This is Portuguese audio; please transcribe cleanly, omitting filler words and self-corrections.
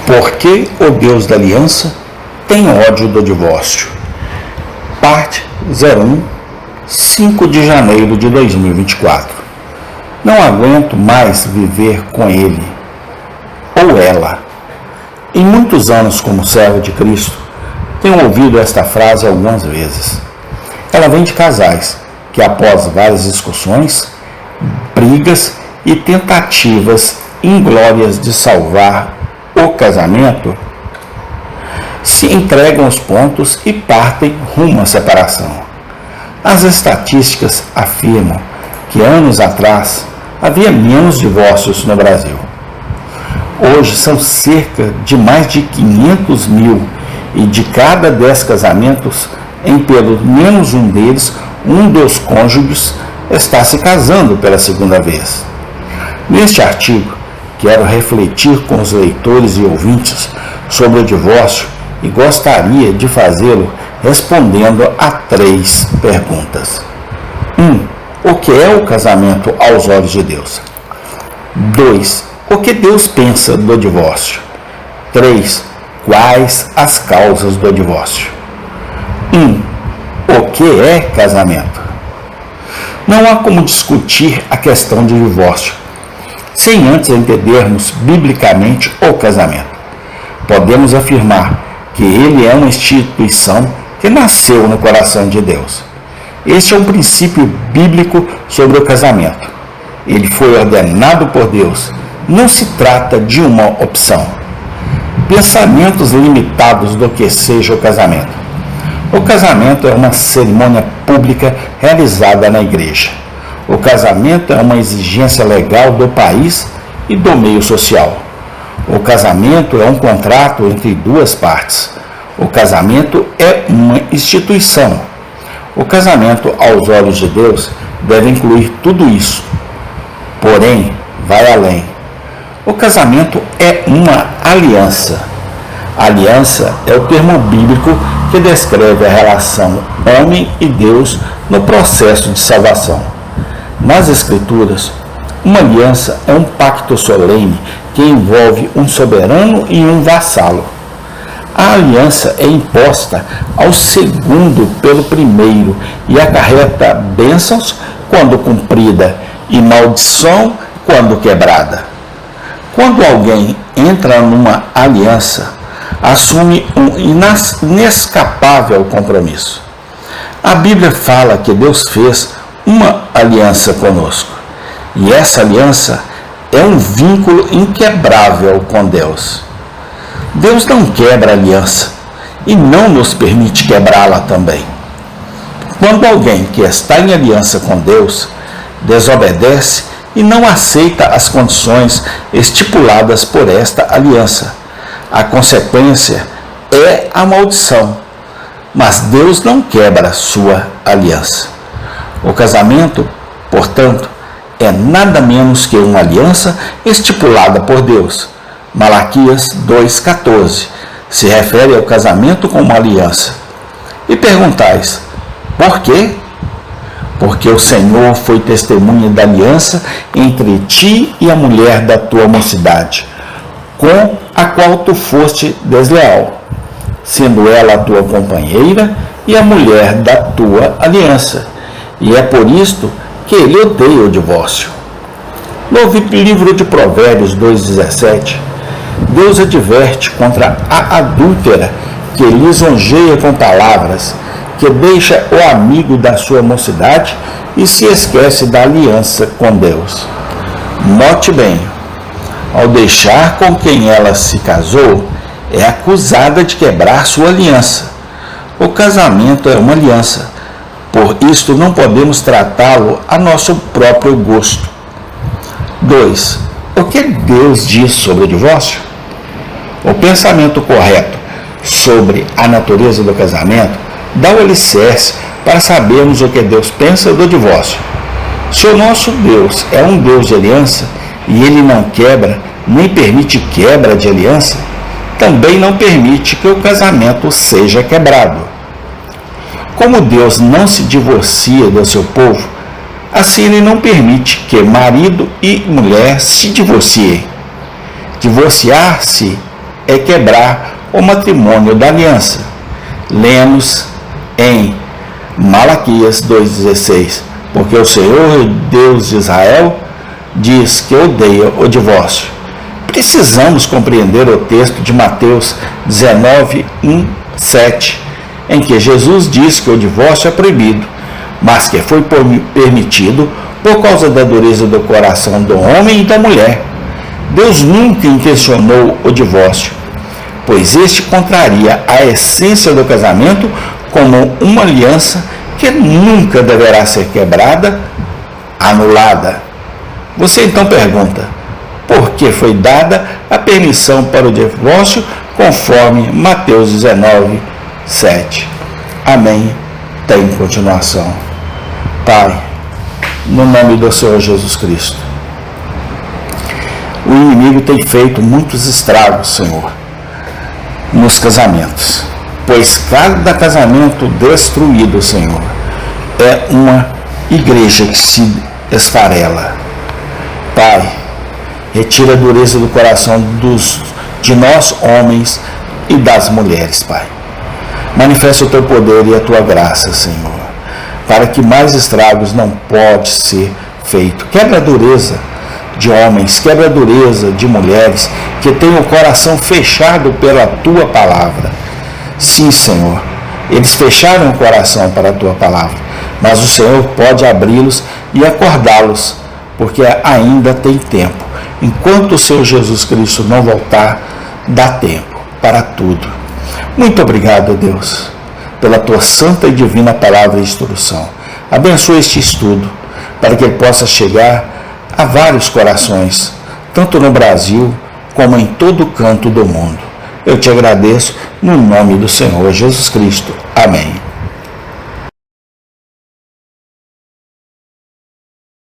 Por que o Deus da Aliança tem ódio do divórcio? Parte 01, 5 de janeiro de 2024. Não aguento mais viver com ele ou ela. Em muitos anos como servo de Cristo, tenho ouvido esta frase algumas vezes. Ela vem de casais que, após várias discussões, brigas e tentativas inglórias de salvar o casamento, se entregam os pontos e partem rumo à separação. As estatísticas afirmam que anos atrás havia menos divórcios no Brasil. Hoje são cerca de mais de 500 mil e de cada 10 casamentos, em pelo menos um deles, um dos cônjuges está se casando pela segunda vez. Neste artigo, quero refletir com os leitores e ouvintes sobre o divórcio e gostaria de fazê-lo respondendo a 3 perguntas. 1. O que é o casamento aos olhos de Deus? 2. O que Deus pensa do divórcio? 3. Quais as causas do divórcio? 1. O que é casamento? Não há como discutir a questão de divórcio sem antes entendermos biblicamente o casamento. Podemos afirmar que ele é uma instituição que nasceu no coração de Deus. Este é um princípio bíblico sobre o casamento. Ele foi ordenado por Deus. Não se trata de uma opção. Pensamentos limitados do que seja o casamento. O casamento é uma cerimônia pública realizada na igreja. O casamento é uma exigência legal do país e do meio social. O casamento é um contrato entre 2 partes. O casamento é uma instituição. O casamento, aos olhos de Deus, deve incluir tudo isso. Porém, vai além. O casamento é uma aliança. Aliança é o termo bíblico que descreve a relação homem e Deus no processo de salvação. Nas Escrituras, uma aliança é um pacto solene que envolve um soberano e um vassalo. A aliança é imposta ao segundo pelo primeiro e acarreta bênçãos quando cumprida e maldição quando quebrada. Quando alguém entra numa aliança, assume um inescapável compromisso. A Bíblia fala que Deus fez uma aliança conosco. E essa aliança é um vínculo inquebrável com Deus. Deus não quebra a aliança e não nos permite quebrá-la também. Quando alguém que está em aliança com Deus desobedece e não aceita as condições estipuladas por esta aliança, a consequência é a maldição. Mas Deus não quebra sua aliança. O casamento, portanto, é nada menos que uma aliança estipulada por Deus. Malaquias 2,14 se refere ao casamento como uma aliança. E perguntais, por quê? Porque o Senhor foi testemunha da aliança entre ti e a mulher da tua mocidade, com a qual tu foste desleal, sendo ela a tua companheira e a mulher da tua aliança. E é por isto que ele odeia o divórcio. No livro de Provérbios 2,17, Deus adverte contra a adúltera que lisonjeia com palavras, que deixa o amigo da sua mocidade e se esquece da aliança com Deus. Note bem, ao deixar com quem ela se casou, é acusada de quebrar sua aliança. O casamento é uma aliança. Por isto, não podemos tratá-lo a nosso próprio gosto. 2. O que Deus diz sobre o divórcio? O pensamento correto sobre a natureza do casamento dá o alicerce para sabermos o que Deus pensa do divórcio. Se o nosso Deus é um Deus de aliança e ele não quebra, nem permite quebra de aliança, também não permite que o casamento seja quebrado. Como Deus não se divorcia do seu povo, assim ele não permite que marido e mulher se divorciem. Divorciar-se é quebrar o matrimônio da aliança. Lemos em Malaquias 2,16, porque o Senhor, Deus de Israel, diz que odeia o divórcio. Precisamos compreender o texto de Mateus 19:1-7, em que Jesus diz que o divórcio é proibido, mas que foi permitido por causa da dureza do coração do homem e da mulher. Deus nunca intencionou o divórcio, pois este contraria a essência do casamento como uma aliança que nunca deverá ser quebrada, anulada. Você então pergunta, por que foi dada a permissão para o divórcio conforme Mateus 19:7? Amém. Tem continuação. Pai, no nome do Senhor Jesus Cristo, o inimigo tem feito muitos estragos, Senhor, nos casamentos, pois cada casamento destruído, Senhor, é uma igreja que se esfarela. Pai, retira a dureza do coração de nós homens e das mulheres, Pai. Manifesta o teu poder e a tua graça, Senhor, para que mais estragos não pode ser feito. Quebra a dureza de homens, quebra a dureza de mulheres que têm o coração fechado pela tua palavra. Sim, Senhor, eles fecharam o coração para a tua palavra, mas o Senhor pode abri-los e acordá-los, porque ainda tem tempo. Enquanto o Senhor Jesus Cristo não voltar, dá tempo para tudo. Muito obrigado, Deus, pela tua santa e divina palavra e instrução. Abençoa este estudo, para que ele possa chegar a vários corações, tanto no Brasil como em todo canto do mundo. Eu te agradeço no nome do Senhor Jesus Cristo. Amém.